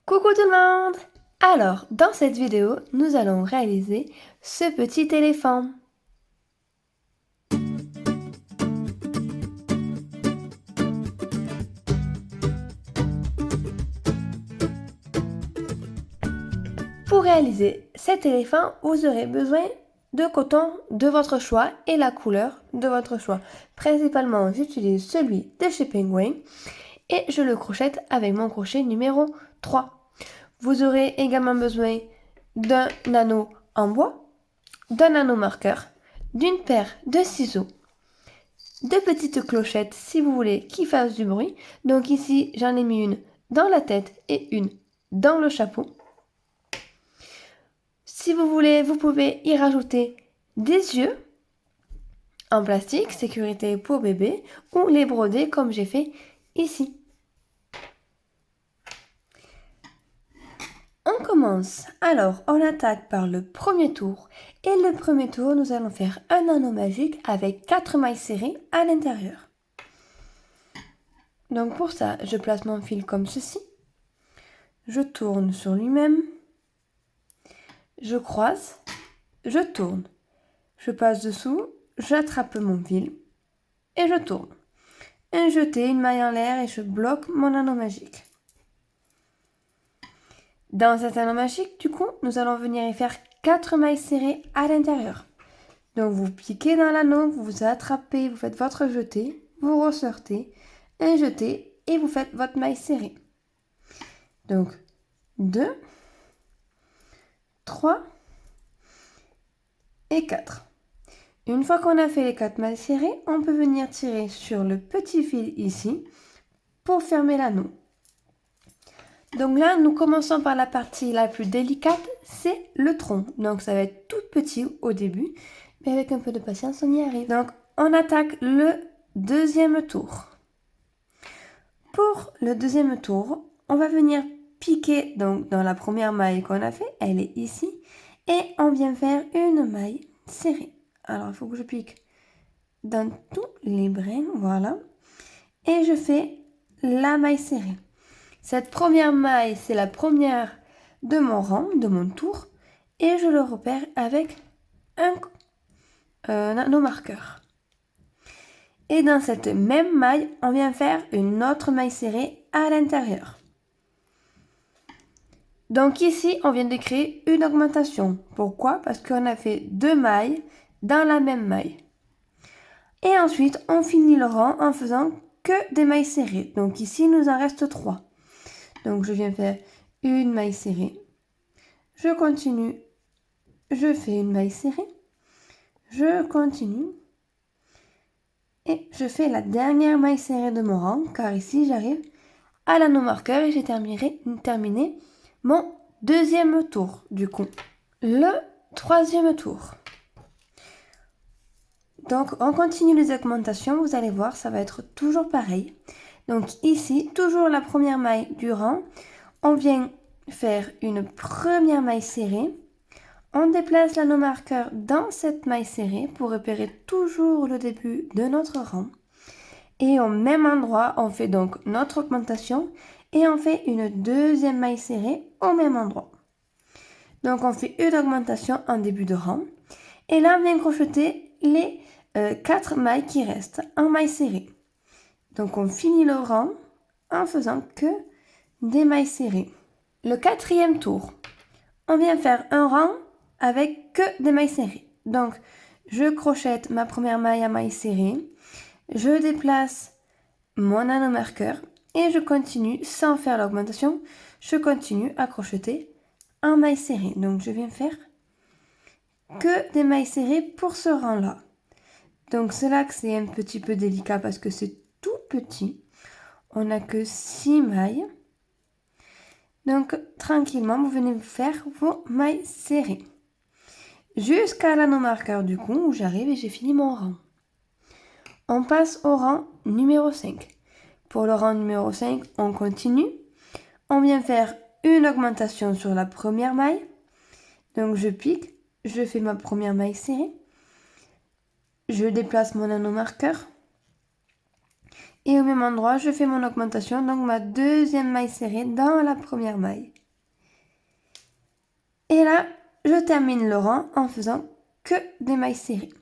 Coucou tout le monde! Alors, dans cette vidéo, nous allons réaliser ce petit éléphant. Pour réaliser cet éléphant, vous aurez besoin de coton de votre choix et la couleur de votre choix. Principalement, j'utilise celui de chez Penguin et je le crochette avec mon crochet numéro 3. Vous aurez également besoin d'un anneau en bois, d'un anneau marqueur, d'une paire de ciseaux, deux petites clochettes si vous voulez qui fassent du bruit. Donc ici, j'en ai mis une dans la tête et une dans le chapeau. Si vous voulez, vous pouvez y rajouter des yeux en plastique, sécurité pour bébé, ou les broder comme j'ai fait ici. On commence. Alors, on attaque par le premier tour. Et le premier tour, nous allons faire un anneau magique avec 4 mailles serrées à l'intérieur. Donc pour ça, je place mon fil comme ceci. Je tourne sur lui-même. Je croise. Je tourne. Je passe dessous. J'attrape mon fil. Et je tourne. Un jeté, une maille en l'air et je bloque mon anneau magique. Dans cet anneau magique, du coup, nous allons venir y faire 4 mailles serrées à l'intérieur. Donc vous piquez dans l'anneau, vous attrapez, vous faites votre jeté, vous ressortez, un jeté et vous faites votre maille serrée. Donc 2, 3 et 4. Une fois qu'on a fait les 4 mailles serrées, on peut venir tirer sur le petit fil ici pour fermer l'anneau. Donc là, nous commençons par la partie la plus délicate, c'est le tronc. Donc ça va être tout petit au début, mais avec un peu de patience, on y arrive. Donc on attaque le deuxième tour. Pour le deuxième tour, on va venir piquer donc dans la première maille qu'on a fait, elle est ici, et on vient faire une maille serrée. Alors il faut que je pique dans tous les brins, voilà, et je fais la maille serrée. Cette première maille, c'est la première de mon rang, de mon tour, et je le repère avec un anneau marqueur. Et dans cette même maille, on vient faire une autre maille serrée à l'intérieur. Donc ici, on vient de créer une augmentation. Pourquoi? Parce qu'on a fait 2 mailles dans la même maille. Et ensuite, on finit le rang en faisant que des mailles serrées. Donc ici, il nous en reste 3. Donc je viens faire une maille serrée. Je continue. Je fais une maille serrée. Je continue. Et je fais la dernière maille serrée de mon rang, car ici j'arrive à l'anneau marqueur et j'ai terminé mon deuxième tour du coup. Le troisième tour. Donc on continue les augmentations, vous allez voir, ça va être toujours pareil. Donc ici, toujours la première maille du rang, on vient faire une première maille serrée. On déplace l'anneau marqueur dans cette maille serrée pour repérer toujours le début de notre rang. Et au même endroit, on fait donc notre augmentation et on fait une deuxième maille serrée au même endroit. Donc on fait une augmentation en début de rang. Et là, on vient crocheter les 4 mailles qui restent en maille serrée. Donc on finit le rang en faisant que des mailles serrées. Le quatrième tour, on vient faire un rang avec que des mailles serrées. Donc, je crochette ma première maille à maille serrée, je déplace mon anneau marqueur et je continue sans faire l'augmentation, je continue à crocheter en maille serrée. Donc, je viens faire que des mailles serrées pour ce rang-là. Donc, c'est là que c'est un petit peu délicat parce que c'est tout petit. On n'a que 6 mailles. Donc, tranquillement, vous venez vous faire vos mailles serrées. Jusqu'à l'anneau marqueur du coup où j'arrive et j'ai fini mon rang. On passe au rang numéro 5. Pour le rang numéro 5, on continue. On vient faire une augmentation sur la première maille. Donc je pique, je fais ma première maille serrée. Je déplace mon anneau marqueur. Et au même endroit, je fais mon augmentation, donc ma deuxième maille serrée dans la première maille. Et là, je termine le rang en faisant que des mailles serrées.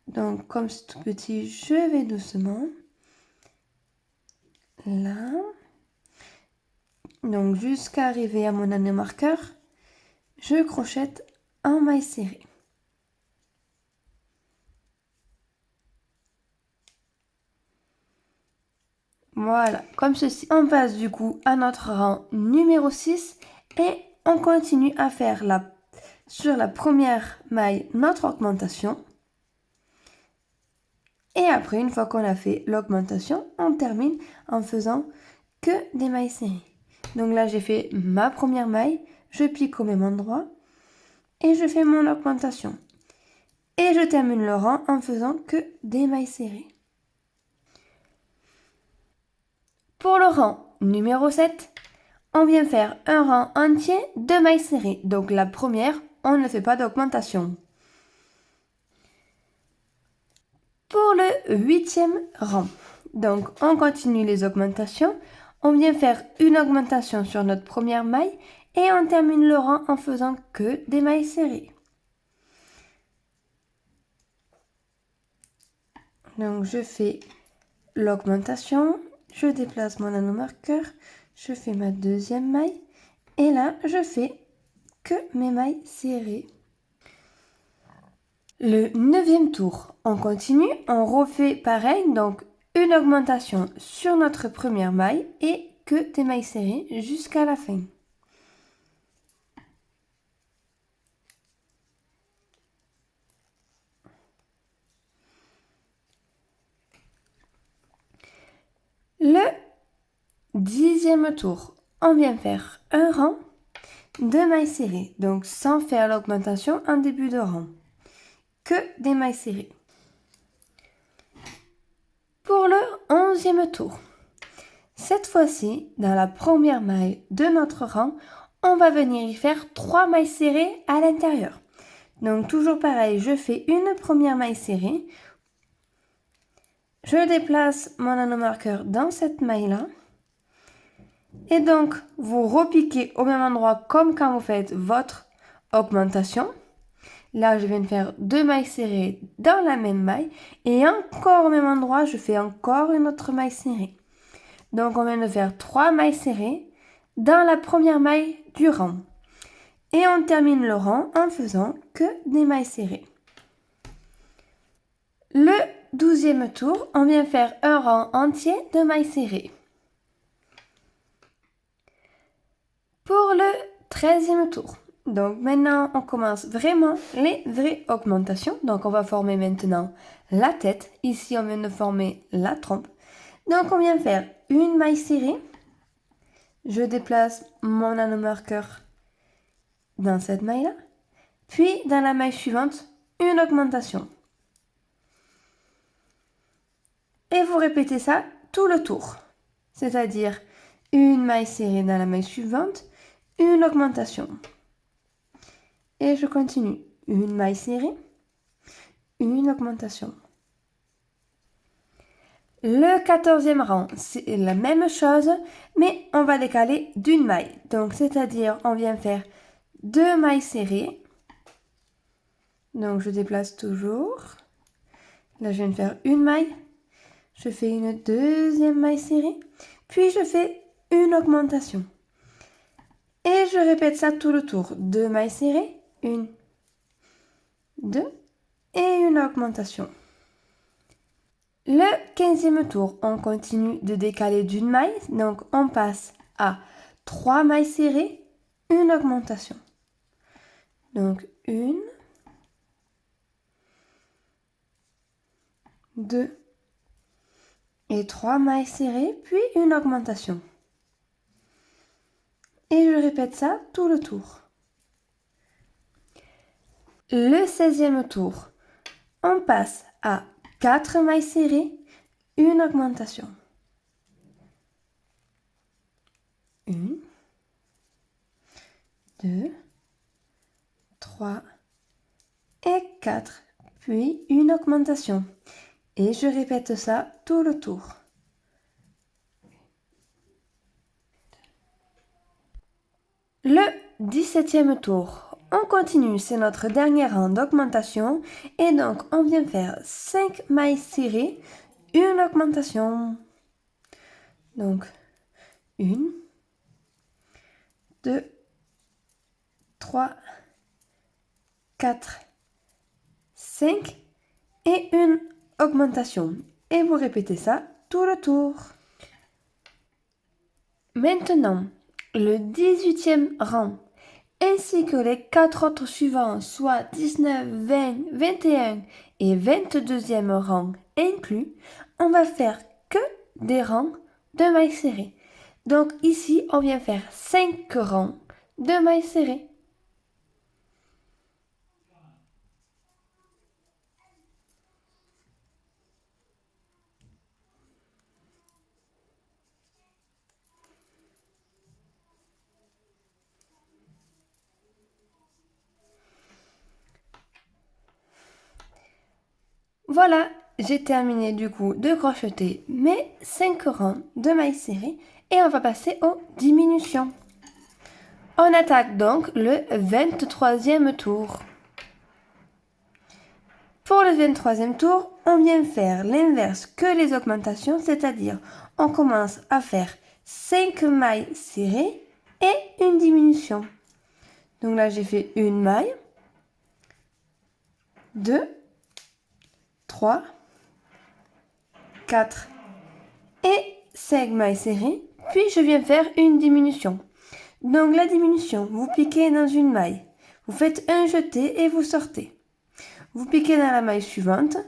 Donc comme c'est tout petit, je vais doucement. Là. Donc jusqu'à arriver à mon anneau marqueur, je crochette en maille serrée. Voilà, comme ceci. On passe du coup à notre rang numéro 6 et on continue à faire sur la première maille notre augmentation. Et après, une fois qu'on a fait l'augmentation, on termine en faisant que des mailles serrées. Donc là, j'ai fait ma première maille, je pique au même endroit et je fais mon augmentation. Et je termine le rang en faisant que des mailles serrées. Pour le rang numéro 7, on vient faire un rang entier de mailles serrées. Donc la première, on ne fait pas d'augmentation. Pour le 8e rang, donc on continue les augmentations. On vient faire une augmentation sur notre première maille et on termine le rang en faisant que des mailles serrées. Donc je fais l'augmentation, je déplace mon anneau marqueur, je fais ma deuxième maille et là je fais que mes mailles serrées. Le 9e tour, on continue, on refait pareil, donc une augmentation sur notre première maille et que des mailles serrées jusqu'à la fin. Le 10e tour, on vient faire un rang de mailles serrées, donc sans faire l'augmentation en début de rang, que des mailles serrées. Pour le 11e tour, cette fois-ci, dans la première maille de notre rang, on va venir y faire 3 mailles serrées à l'intérieur. Donc toujours pareil, je fais une première maille serrée, je déplace mon anneau marqueur dans cette maille-là, et donc vous repiquez au même endroit comme quand vous faites votre augmentation. Là, je viens de faire 2 mailles serrées dans la même maille, et encore au même endroit, je fais encore une autre maille serrée. Donc on vient de faire 3 mailles serrées dans la première maille du rang. Et on termine le rang en faisant que des mailles serrées. Le 12e tour, on vient faire un rang entier de mailles serrées. Pour le 13e tour, donc maintenant on commence vraiment les vraies augmentations. Donc on va former maintenant la tête. Ici on vient de former la trompe. Donc on vient faire une maille serrée. Je déplace mon anneau marqueur dans cette maille-là. Puis dans la maille suivante, une augmentation. Et vous répétez ça tout le tour. C'est-à-dire une maille serrée dans la maille suivante, une augmentation. Et je continue. Une maille serrée, une augmentation. Le 14e rang, c'est la même chose, mais on va décaler d'une maille. Donc, c'est-à-dire, on vient faire 2 mailles serrées. Donc, je déplace toujours. Là, je viens de faire une maille. Je fais une deuxième maille serrée. Puis, je fais une augmentation. Et je répète ça tout le tour. 2 mailles serrées, 1, 2 et une augmentation. Le 15e tour, on continue de décaler d'une maille. Donc, on passe à 3 mailles serrées, une augmentation. Donc, 1, 2 et 3 mailles serrées, puis une augmentation. Et je répète ça tout le tour. Le 16e tour, on passe à 4 mailles serrées, une augmentation. 1, 2, 3 et 4, puis une augmentation. Et je répète ça tout le tour. Le 17e tour. On continue, c'est notre dernier rang d'augmentation. Et donc, on vient faire 5 mailles serrées, une augmentation. Donc, 1, 2, 3, 4, 5 et une augmentation. Et vous répétez ça tout le tour. Maintenant, le 18e rang, ainsi que les 4 autres suivants, soit 19, 20, 21 et 22e rang inclus, on va faire que des rangs de mailles serrées. Donc ici, on vient faire 5 rangs de mailles serrées. Voilà, j'ai terminé du coup de crocheter mes 5 rangs de mailles serrées et on va passer aux diminutions. On attaque donc le 23e tour. Pour le 23e tour, on vient faire l'inverse que les augmentations, c'est-à-dire on commence à faire 5 mailles serrées et une diminution. Donc là, j'ai fait une maille, 2, 3, 4 et 5 mailles serrées, puis je viens faire une diminution. Donc la diminution, vous piquez dans une maille, vous faites un jeté et vous sortez. Vous piquez dans la maille suivante,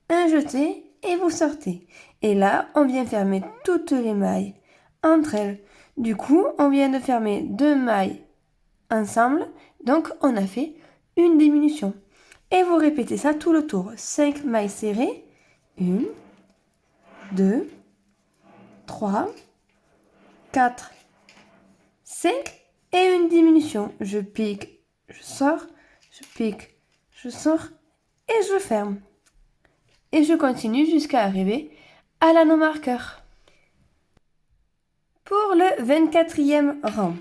un jeté et vous sortez. Et là, on vient fermer toutes les mailles entre elles. Du coup, on vient de fermer 2 mailles ensemble, donc on a fait une diminution. Et vous répétez ça tout le tour. 5 mailles serrées, 1, 2, 3, 4, 5 et une diminution. Je pique, je sors, je pique, je sors et je ferme. Et je continue jusqu'à arriver à l'anneau marqueur. Pour le 24e rang,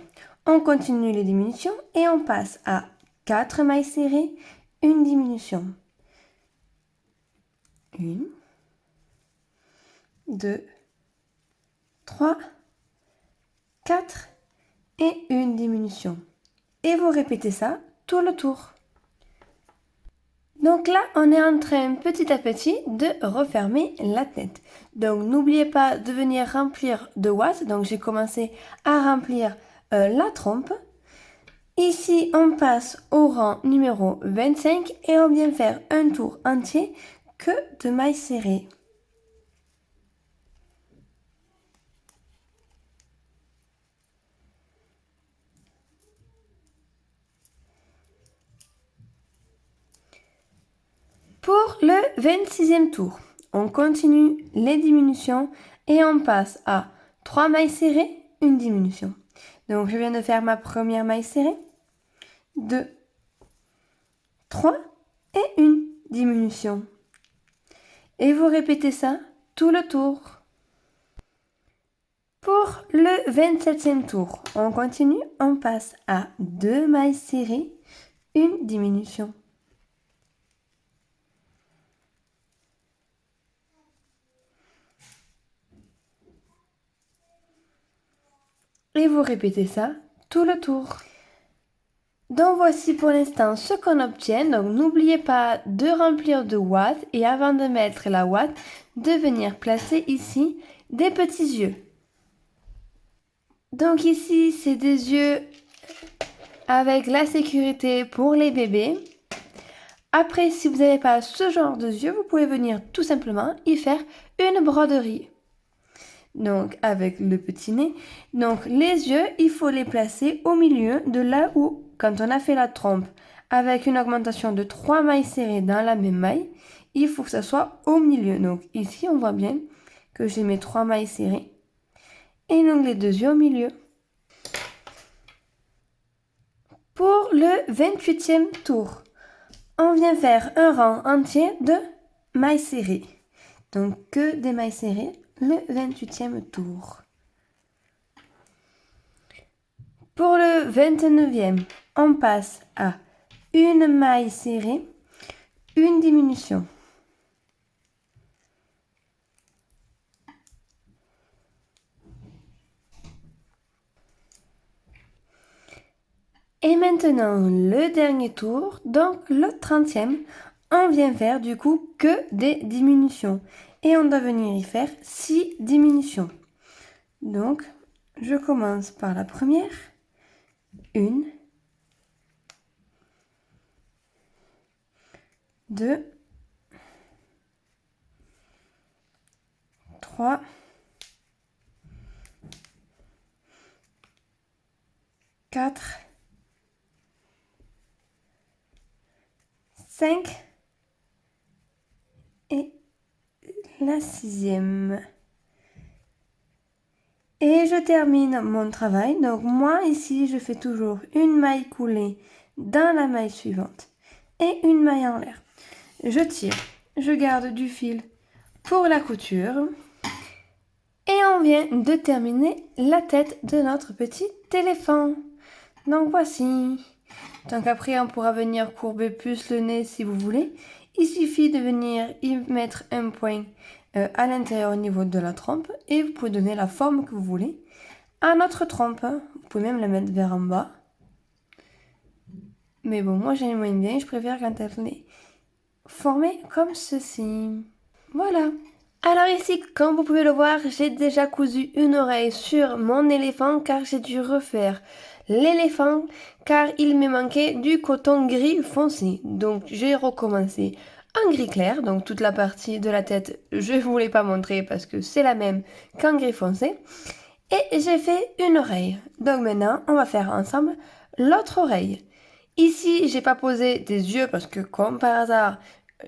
on continue les diminutions et on passe à 4 mailles serrées, une diminution. 1, 2, 3, 4 et une diminution. Et vous répétez ça tout le tour. Donc là, on est en train petit à petit de refermer la tête. Donc n'oubliez pas de venir remplir de watts. Donc j'ai commencé à remplir la trompe. Ici, on passe au rang numéro 25 et on vient faire un tour entier que de mailles serrées. Pour le 26e tour, on continue les diminutions et on passe à 3 mailles serrées, une diminution. Donc je viens de faire ma première maille serrée, 2, 3 et une diminution. Et vous répétez ça tout le tour. Pour le 27e tour, on continue, on passe à 2 mailles serrées, une diminution. Et vous répétez ça tout le tour. Donc voici pour l'instant ce qu'on obtient. Donc n'oubliez pas de remplir de watts et avant de mettre la watt, de venir placer ici des petits yeux. Donc ici c'est des yeux avec la sécurité pour les bébés. Après, si vous n'avez pas ce genre de yeux, vous pouvez venir tout simplement y faire une broderie. Donc avec le petit nez. Donc les yeux, il faut les placer au milieu de là où, quand on a fait la trompe, avec une augmentation de 3 mailles serrées dans la même maille, il faut que ça soit au milieu. Donc ici, on voit bien que j'ai mes 3 mailles serrées. Et donc les 2 yeux au milieu. Pour le 28e tour, on vient faire un rang entier de mailles serrées. Donc que des mailles serrées, le 28e tour. Pour le 29e, on passe à une maille serrée, une diminution. Et maintenant, le dernier tour, donc le 30e, on vient faire du coup que des diminutions. Et on doit venir y faire 6 diminutions. Donc, je commence par la première. 1, 2, 3, 4, 5 et la 6e. Et je termine mon travail. Donc moi ici, je fais toujours une maille coulée dans la maille suivante et une maille en l'air. Je tire, je garde du fil pour la couture et on vient de terminer la tête de notre petit éléphant. Donc voici. Donc après, on pourra venir courber plus le nez si vous voulez. Il suffit de venir y mettre un point à l'intérieur au niveau de la trompe et vous pouvez donner la forme que vous voulez à notre trompe. Vous pouvez même la mettre vers en bas. Mais bon, moi j'aime moins bien, je préfère quand elle est formée comme ceci. Voilà. Alors ici, comme vous pouvez le voir, j'ai déjà cousu une oreille sur mon éléphant car j'ai dû refaire l'éléphant car il me manquait du coton gris foncé. Donc j'ai recommencé en gris clair, donc toute la partie de la tête je ne voulais pas montrer parce que c'est la même qu'en gris foncé. Et j'ai fait une oreille. Donc maintenant on va faire ensemble l'autre oreille. Ici j'ai pas posé des yeux parce que comme par hasard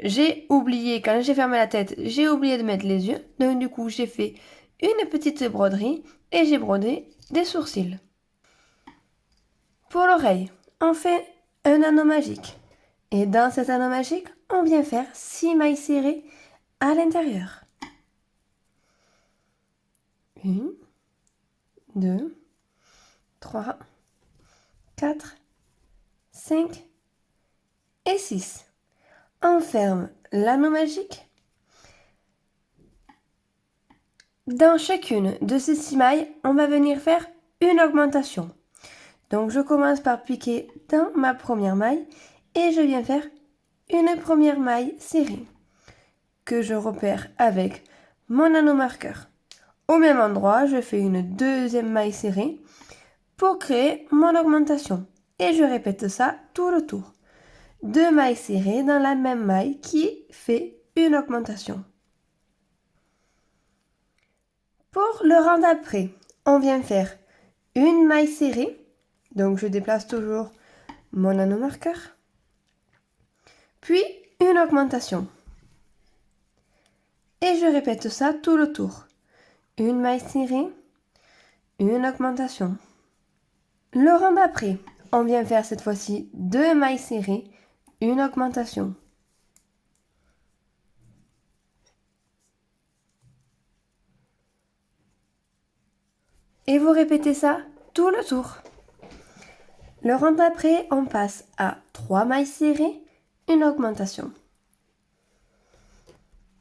j'ai oublié, quand j'ai fermé la tête, j'ai oublié de mettre les yeux. Donc du coup j'ai fait une petite broderie et j'ai brodé des sourcils. Pour l'oreille, on fait un anneau magique. Et dans cet anneau magique, on vient faire 6 mailles serrées à l'intérieur. 1, 2, 3, 4, 5 et 6. On ferme l'anneau magique. Dans chacune de ces 6 mailles, on va venir faire une augmentation. Donc je commence par piquer dans ma première maille et je viens faire une première maille serrée que je repère avec mon anneau marqueur. Au même endroit, je fais une deuxième maille serrée pour créer mon augmentation et je répète ça tout le tour. 2 mailles serrées dans la même maille qui fait une augmentation. Pour le rang d'après, on vient faire une maille serrée. Donc je déplace toujours mon anneau marqueur. Puis une augmentation. Et je répète ça tout le tour. Une maille serrée, une augmentation. Le rang d'après, on vient faire cette fois-ci 2 mailles serrées, une augmentation. Et vous répétez ça tout le tour. Le rang d'après, on passe à 3 mailles serrées, une augmentation.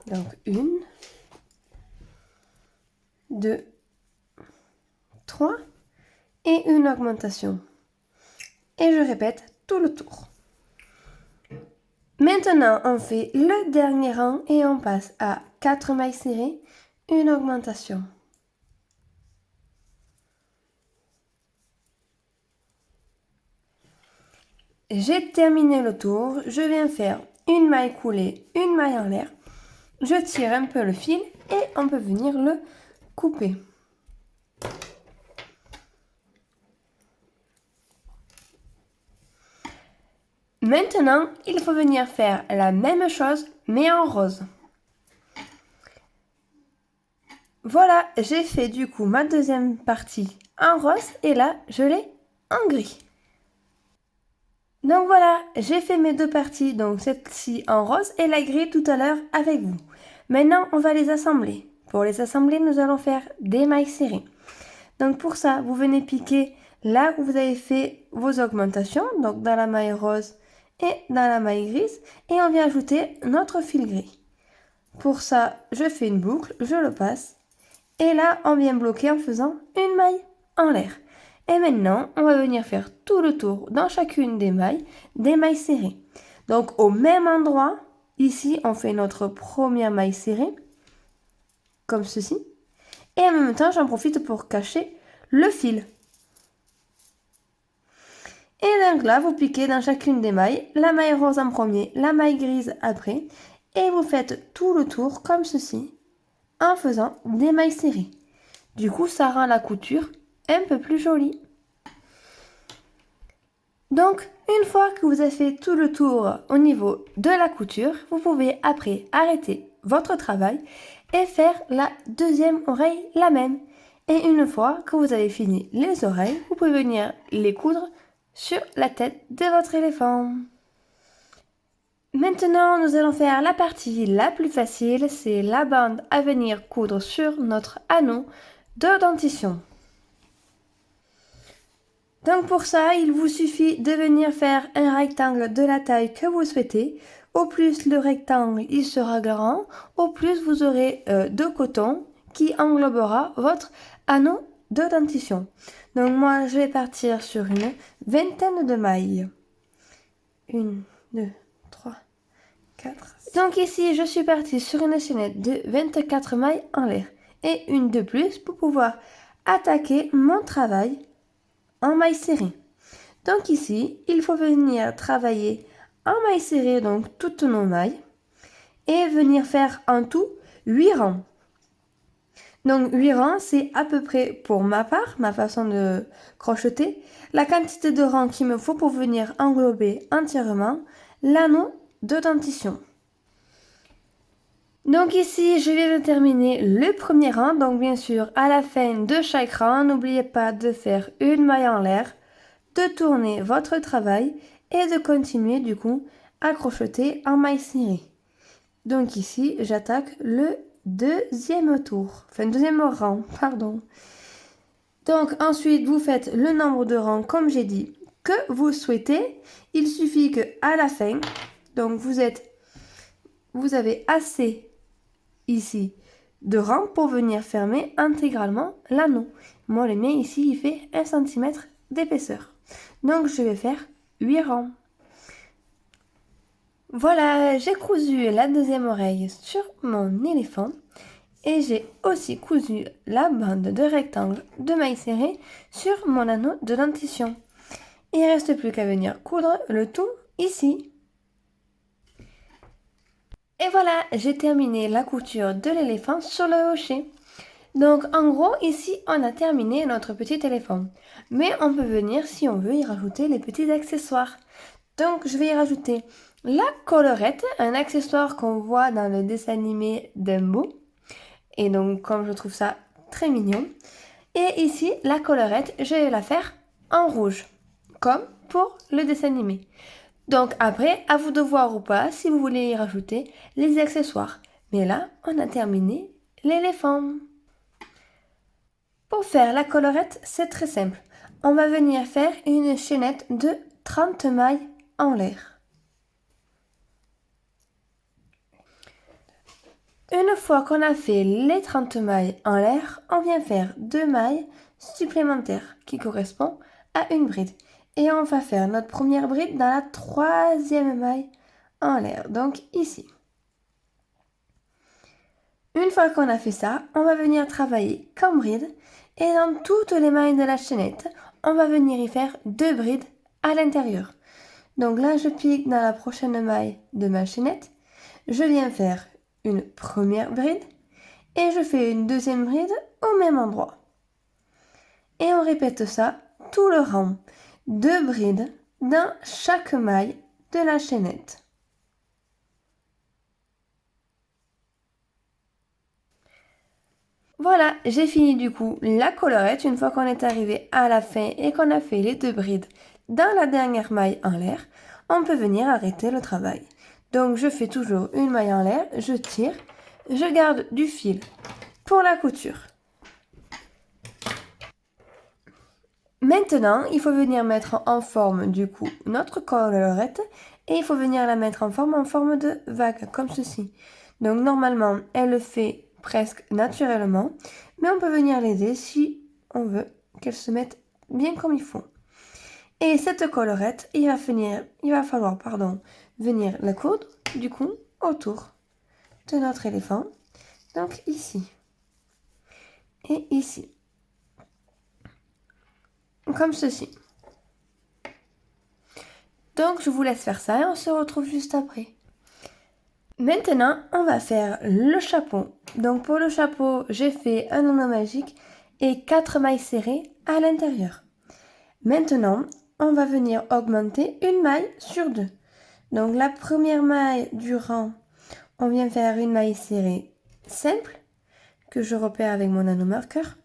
Donc 1, 2, 3 et une augmentation. Et je répète tout le tour. Maintenant, on fait le dernier rang et on passe à 4 mailles serrées, une augmentation. J'ai terminé le tour, je viens faire une maille coulée, une maille en l'air. Je tire un peu le fil et on peut venir le couper. Maintenant, il faut venir faire la même chose mais en rose. Voilà, j'ai fait du coup ma deuxième partie en rose et là, je l'ai en gris. Donc voilà, j'ai fait mes deux parties, donc celle-ci en rose et la gris tout à l'heure avec vous. Maintenant, on va les assembler. Pour les assembler, nous allons faire des mailles serrées. Donc pour ça, vous venez piquer là où vous avez fait vos augmentations, donc dans la maille rose et dans la maille grise, et on vient ajouter notre fil gris. Pour ça, je fais une boucle, je le passe, et là, on vient bloquer en faisant une maille en l'air. Et maintenant, on va venir faire tout le tour dans chacune des mailles serrées. Donc au même endroit, ici, on fait notre première maille serrée, comme ceci. Et en même temps, j'en profite pour cacher le fil. Et donc là, vous piquez dans chacune des mailles, la maille rose en premier, la maille grise après, et vous faites tout le tour comme ceci, en faisant des mailles serrées. Du coup, ça rend la couture un peu plus jolie. Donc, une fois que vous avez fait tout le tour au niveau de la couture, vous pouvez après arrêter votre travail et faire la deuxième oreille la même. Et une fois que vous avez fini les oreilles, vous pouvez venir les coudre sur la tête de votre éléphant. Maintenant, nous allons faire la partie la plus facile, c'est la bande à venir coudre sur notre anneau de dentition. Donc pour ça, il vous suffit de venir faire un rectangle de la taille que vous souhaitez. Au plus le rectangle il sera grand, au plus vous aurez de coton qui englobera votre anneau de dentition. Donc moi, je vais partir sur une vingtaine de mailles. 1, 2, 3, 4. Donc ici, je suis partie sur une chaînette de 24 mailles en l'air et une de plus pour pouvoir attaquer mon travail en maille serrée. Donc ici, il faut venir travailler en maille serrée, donc toutes nos mailles, et venir faire en tout 8 rangs. Donc 8 rangs, c'est à peu près pour ma part, ma façon de crocheter, la quantité de rangs qu'il me faut pour venir englober entièrement l'anneau de dentition. Donc ici, je viens de terminer le premier rang. Donc bien sûr, à la fin de chaque rang, n'oubliez pas de faire une maille en l'air, de tourner votre travail et de continuer du coup à crocheter en maille serrée. Donc ici, j'attaque le deuxième rang, pardon. Donc ensuite, vous faites le nombre de rangs, comme j'ai dit, que vous souhaitez. Il suffit que à la fin, donc vous avez assez ici de rangs pour venir fermer intégralement l'anneau. Moi, le mien ici, il fait 1 cm d'épaisseur. Donc, je vais faire 8 rangs. Voilà, j'ai cousu la deuxième oreille sur mon éléphant et j'ai aussi cousu la bande de rectangle de maille serrée sur mon anneau de dentition. Il ne reste plus qu'à venir coudre le tout ici. Et voilà, j'ai terminé la couture de l'éléphant sur le hochet. Donc en gros, ici, on a terminé notre petit éléphant. Mais on peut venir, si on veut, y rajouter les petits accessoires. Donc je vais y rajouter la collerette, un accessoire qu'on voit dans le dessin animé Dumbo. Et donc comme je trouve ça très mignon. Et ici, la collerette, je vais la faire en rouge, comme pour le dessin animé. Donc après, à vous de voir ou pas si vous voulez y rajouter les accessoires. Mais là, on a terminé l'éléphant. Pour faire la collerette, c'est très simple. On va venir faire une chaînette de 30 mailles en l'air. Une fois qu'on a fait les 30 mailles en l'air, on vient faire 2 mailles supplémentaires qui correspondent à une bride. Et on va faire notre première bride dans la 3e maille en l'air, donc ici. Une fois qu'on a fait ça, on va venir travailler comme bride et dans toutes les mailles de la chaînette, on va venir y faire 2 brides à l'intérieur. Donc là, je pique dans la prochaine maille de ma chaînette, je viens faire une première bride et je fais une deuxième bride au même endroit. Et on répète ça tout le rang. 2 brides dans chaque maille de la chaînette. Voilà, j'ai fini du coup la collerette. Une fois qu'on est arrivé à la fin et qu'on a fait les 2 brides dans la dernière maille en l'air, on peut venir arrêter le travail. Donc je fais toujours une maille en l'air, je tire, je garde du fil pour la couture. Maintenant, il faut venir mettre en forme du coup notre collerette et il faut venir la mettre en forme de vague comme ceci. Donc normalement, elle le fait presque naturellement, mais on peut venir l'aider si on veut qu'elle se mette bien comme il faut. Et cette collerette, il va falloir venir la coudre du coup autour de notre éléphant. Donc ici et ici. Comme ceci. Donc je vous laisse faire ça et on se retrouve juste après. Maintenant, on va faire le chapeau. Donc pour le chapeau, j'ai fait un anneau magique et 4 mailles serrées à l'intérieur. Maintenant, on va venir augmenter une maille sur 2. Donc la première maille du rang, on vient faire une maille serrée simple que je repère avec mon anneau marqueur.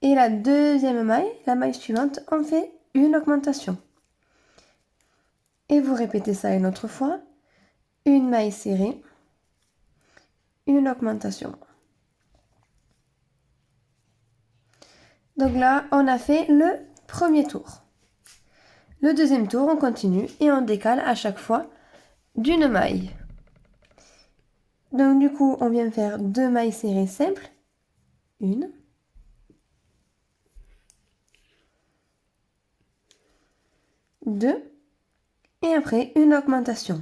Et la deuxième maille, la maille suivante, on fait une augmentation. Et vous répétez ça une autre fois. Une maille serrée, une augmentation. Donc là, on a fait le premier tour. Le deuxième tour, on continue et on décale à chaque fois d'une maille. Donc du coup, on vient faire 2 mailles serrées simples. Une. Deux. Et après, une augmentation.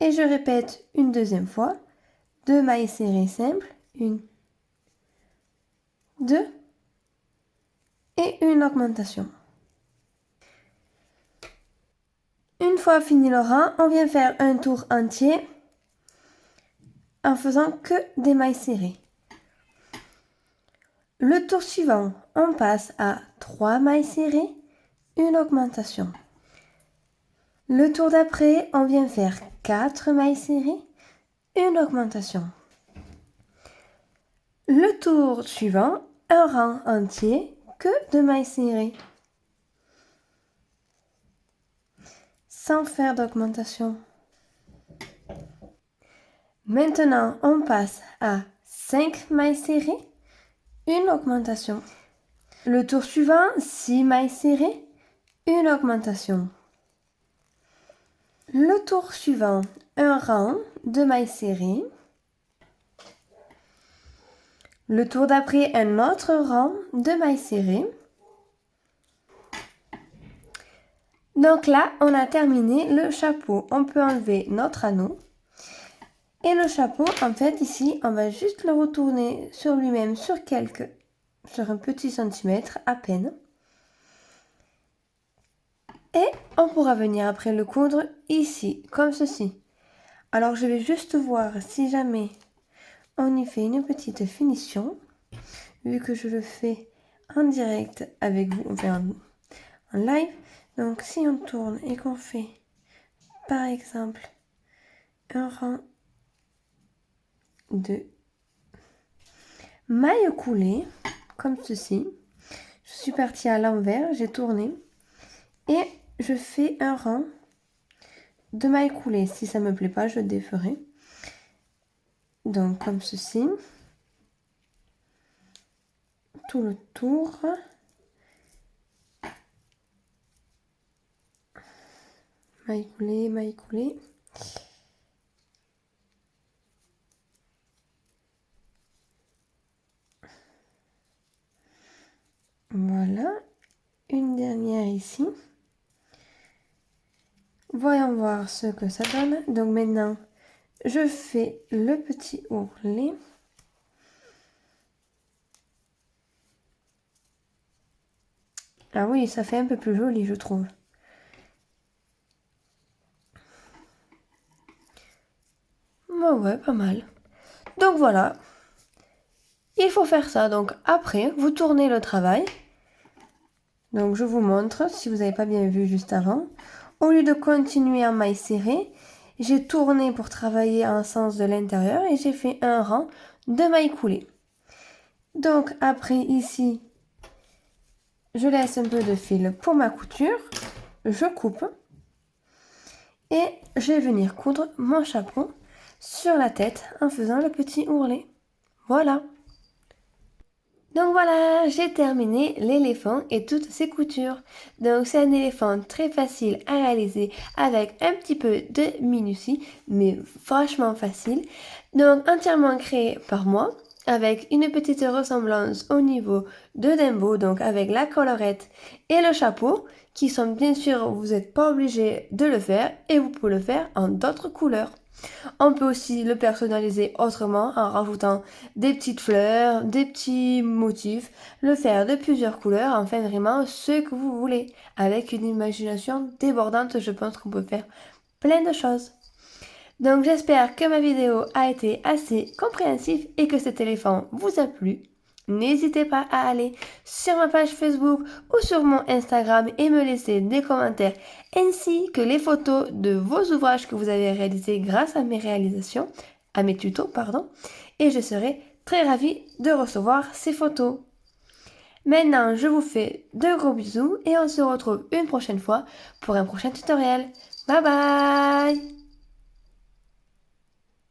Et je répète une deuxième fois. 2 mailles serrées simples. Une. Deux. Et une augmentation. Une fois fini le rang, on vient faire un tour entier en faisant que des mailles serrées. Le tour suivant, on passe à 3 mailles serrées, une augmentation. Le tour d'après, on vient faire 4 mailles serrées, une augmentation. Le tour suivant, un rang entier, que de mailles serrées, sans faire d'augmentation. Maintenant, on passe à 5 mailles serrées, une augmentation. Le tour suivant, 6 mailles serrées, une augmentation. Le tour suivant, un rang de mailles serrées. Le tour d'après, un autre rang de mailles serrées. Donc là, on a terminé le chapeau. On peut enlever notre anneau. Et le chapeau, en fait, ici, on va juste le retourner sur lui-même sur un petit centimètre à peine. Et on pourra venir après le coudre ici, comme ceci. Alors, je vais juste voir si jamais on y fait une petite finition, vu que je le fais en direct avec vous, enfin en live. Donc, si on tourne et qu'on fait, par exemple, un rang de mailles coulées, comme ceci. Je suis partie à l'envers, j'ai tourné et je fais un rang de mailles coulées. Si ça me plaît pas, je déferai. Donc comme ceci. Tout le tour. Mailles coulées, mailles coulées. Voilà. Une dernière ici. Voyons voir ce que ça donne. Donc maintenant, je fais le petit ourlet. Ah oui, ça fait un peu plus joli, je trouve. Bah ouais, pas mal. Donc voilà. Il faut faire ça. Donc après, vous tournez le travail. Donc je vous montre, si vous n'avez pas bien vu juste avant. Au lieu de continuer en maille serrée, j'ai tourné pour travailler en sens de l'intérieur et j'ai fait un rang de mailles coulées. Donc après ici, je laisse un peu de fil pour ma couture. Je coupe. Et je vais venir coudre mon chapeau sur la tête en faisant le petit ourlet. Voilà. Donc voilà, j'ai terminé l'éléphant et toutes ses coutures. Donc c'est un éléphant très facile à réaliser avec un petit peu de minutie, mais franchement facile. Donc entièrement créé par moi, avec une petite ressemblance au niveau de Dumbo, donc avec la collerette et le chapeau, qui sont bien sûr, vous n'êtes pas obligé de le faire et vous pouvez le faire en d'autres couleurs. On peut aussi le personnaliser autrement en rajoutant des petites fleurs, des petits motifs, le faire de plusieurs couleurs, enfin vraiment ce que vous voulez. Avec une imagination débordante, je pense qu'on peut faire plein de choses. Donc j'espère que ma vidéo a été assez compréhensive et que cet éléphant vous a plu. N'hésitez pas à aller sur ma page Facebook ou sur mon Instagram et me laisser des commentaires ainsi que les photos de vos ouvrages que vous avez réalisés grâce à mes réalisations, à mes tutos, pardon, et je serai très ravie de recevoir ces photos. Maintenant, je vous fais de gros bisous et on se retrouve une prochaine fois pour un prochain tutoriel. Bye bye!